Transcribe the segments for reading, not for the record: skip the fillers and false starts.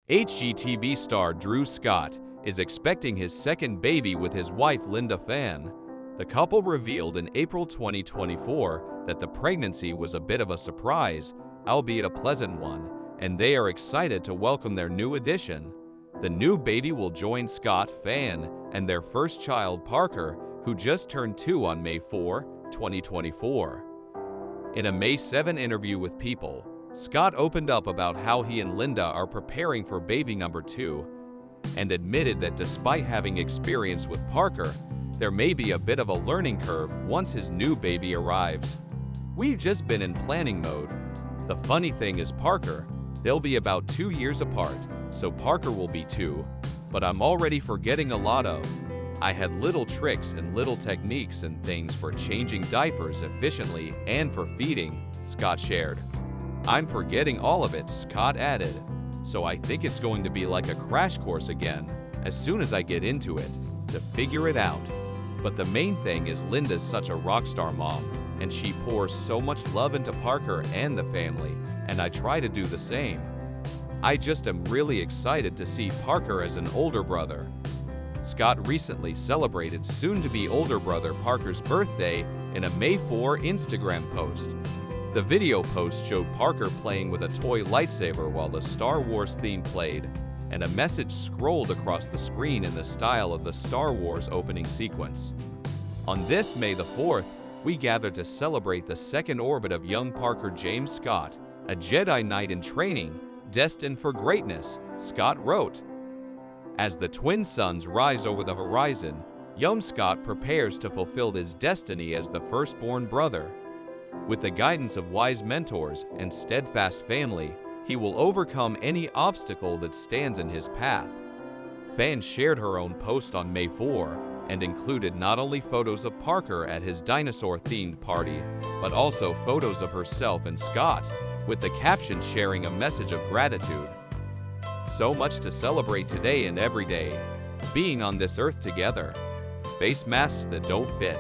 HGTV star Drew Scott is expecting his second baby with his wife Linda Phan. The couple revealed in April 2024 that the pregnancy was a bit of a surprise, albeit a pleasant one, and they are excited to welcome their new addition. The new baby will join Scott, Phan, and their first child Parker, who just turned 2 on May 4, 2024. In a May 7 interview with People, Scott opened up about how he and Linda are preparing for baby number 2 and admitted that despite having experience with Parker, there may be a bit of a learning curve once his new baby arrives. "We've just been in planning mode. The funny thing is Parker, they'll be about 2 years apart, so Parker will be 2, but I'm already forgetting a lot of. I had little tricks and little techniques and things for changing diapers efficiently and for feeding," Scott shared. "I'm forgetting all of it," Scott added, "so I think it's going to be like a crash course again, as soon as I get into it, to figure it out. But the main thing is Linda's such a rock star mom, and she pours so much love into Parker and the family, and I try to do the same. I just am really excited to see Parker as an older brother." Scott recently celebrated soon-to-be older brother Parker's birthday in a May 4 Instagram post. The video post showed Parker playing with a toy lightsaber while the Star Wars theme played, and a message scrolled across the screen in the style of the Star Wars opening sequence. "On this May the 4th, we gather to celebrate the second orbit of young Parker James Scott, a Jedi Knight in training, destined for greatness," Scott wrote. As the twin suns rise over the horizon, young Scott prepares to fulfill his destiny as the firstborn brother. With the guidance of wise mentors and steadfast family, he will overcome any obstacle that stands in his path. Phan shared her own post on May 4 and included not only photos of Parker at his dinosaur-themed party, but also photos of herself and Scott, with the caption sharing a message of gratitude. "So much to celebrate today and every day. Being on this earth together. Face masks that don't fit.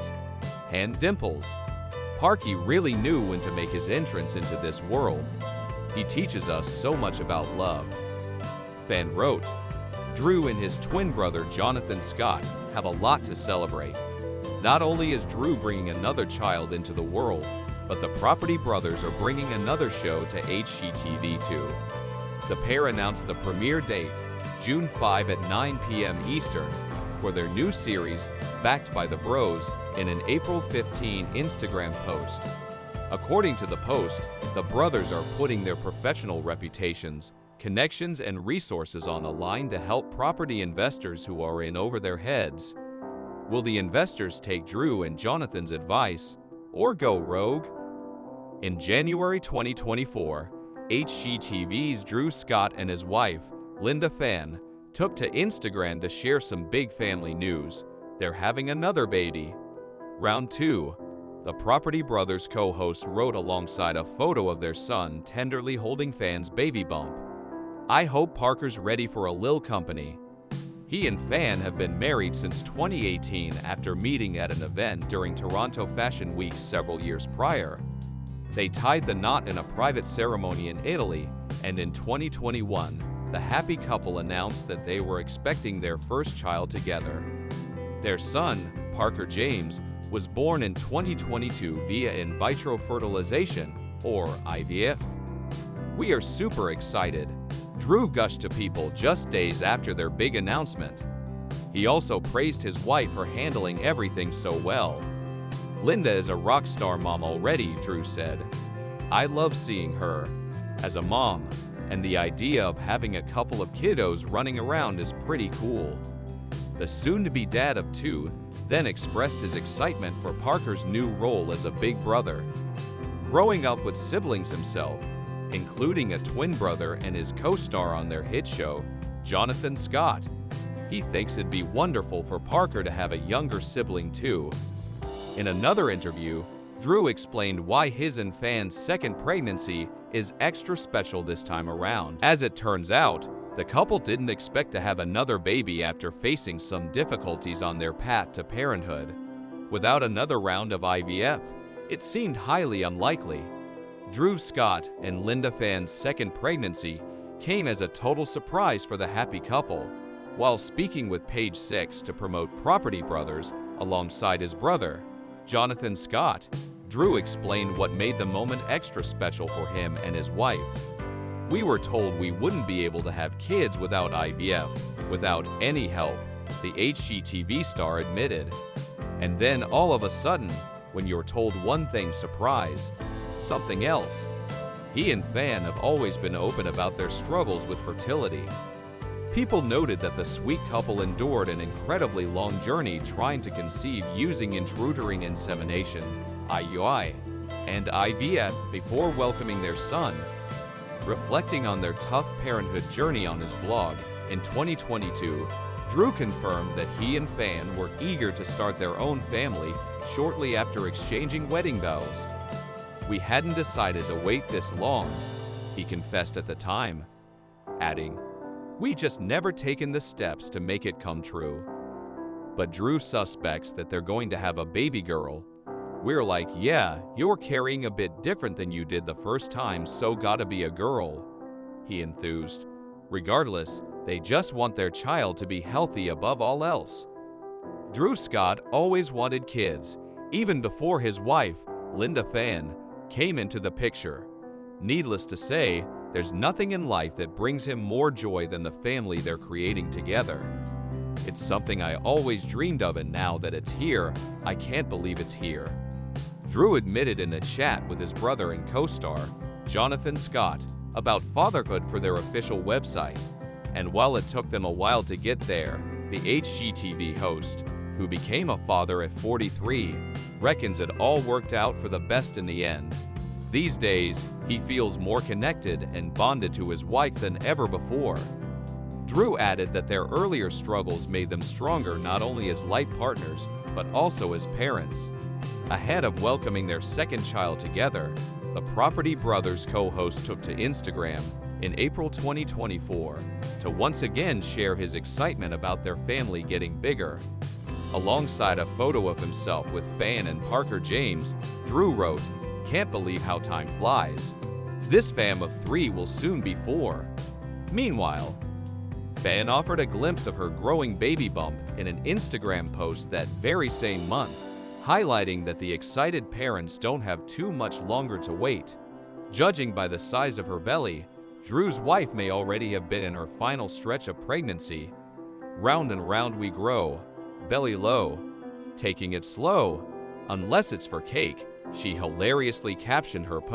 Hand dimples. Parky really knew when to make his entrance into this world. He teaches us so much about love." Phan wrote, "Drew and his twin brother Jonathan Scott have a lot to celebrate. Not only is Drew bringing another child into the world, but the Property Brothers are bringing another show to HGTV too." The pair announced the premiere date, June 5 at 9 p.m. Eastern, for their new series, Backed by the Bros, in an April 15 Instagram post. According to the post, the brothers are putting their professional reputations, connections, and resources on the line to help property investors who are in over their heads. Will the investors take Drew and Jonathan's advice, or go rogue? In January 2024, HGTV's Drew Scott and his wife, Linda Phan, took to Instagram to share some big family news. They're having another baby. Round 2. The Property Brothers co-host wrote alongside a photo of their son tenderly holding Phan's baby bump. "I hope Parker's ready for a lil company." He and Phan have been married since 2018 after meeting at an event during Toronto Fashion Week several years prior. They tied the knot in a private ceremony in Italy, and in 2021, the happy couple announced that they were expecting their first child together. Their son, Parker James, was born in 2022 via in vitro fertilization, or IVF. "We are super excited," Drew gushed to People just days after their big announcement. He also praised his wife for handling everything so well. "Linda is a rock star mom already," Drew said. "I love seeing her as a mom, and the idea of having a couple of kiddos running around is pretty cool." The soon-to-be dad of 2 then expressed his excitement for Parker's new role as a big brother. Growing up with siblings himself, including a twin brother and his co-star on their hit show, Jonathan Scott, he thinks it'd be wonderful for Parker to have a younger sibling too. In another interview, Drew explained why his and Phan's second pregnancy is extra special this time around. As it turns out, the couple didn't expect to have another baby after facing some difficulties on their path to parenthood. Without another round of IVF, it seemed highly unlikely. Drew Scott and Linda Phan's second pregnancy came as a total surprise for the happy couple. While speaking with Page 6 to promote Property Brothers alongside his brother, Jonathan Scott, Drew explained what made the moment extra special for him and his wife. "We were told we wouldn't be able to have kids without IVF, without any help," the HGTV star admitted. And then all of a sudden, when you're told one thing, surprise, something else. He and Phan have always been open about their struggles with fertility. People noted that the sweet couple endured an incredibly long journey trying to conceive using intrauterine insemination, IUI, and IVF before welcoming their son. Reflecting on their tough parenthood journey on his blog in 2022, Drew confirmed that he and Phan were eager to start their own family shortly after exchanging wedding vows. "We hadn't decided to wait this long," he confessed at the time, adding, "We just never taken the steps to make it come true." But Drew suspects that they're going to have a baby girl. "We're like, yeah, you're carrying a bit different than you did the first time, so gotta be a girl," he enthused. Regardless, they just want their child to be healthy above all else. Drew Scott always wanted kids, even before his wife, Linda Phan, came into the picture. Needless to say, there's nothing in life that brings him more joy than the family they're creating together. "It's something I always dreamed of, and now that it's here, I can't believe it's here," Drew admitted in a chat with his brother and co-star, Jonathan Scott, about fatherhood for their official website. And while it took them a while to get there, the HGTV host, who became a father at 43, reckons it all worked out for the best in the end. These days, he feels more connected and bonded to his wife than ever before. Drew added that their earlier struggles made them stronger not only as life partners, but also as parents. Ahead of welcoming their second child together, the Property Brothers co-host took to Instagram in April 2024 to once again share his excitement about their family getting bigger. Alongside a photo of himself with Phan and Parker James, Drew wrote, "Can't believe how time flies. This fam of 3 will soon be 4. Meanwhile, Phan offered a glimpse of her growing baby bump in an Instagram post that very same month, highlighting that the excited parents don't have too much longer to wait. Judging by the size of her belly, Drew's wife may already have been in her final stretch of pregnancy. "Round and round we grow, belly low, taking it slow, unless it's for cake," she hilariously captioned her post.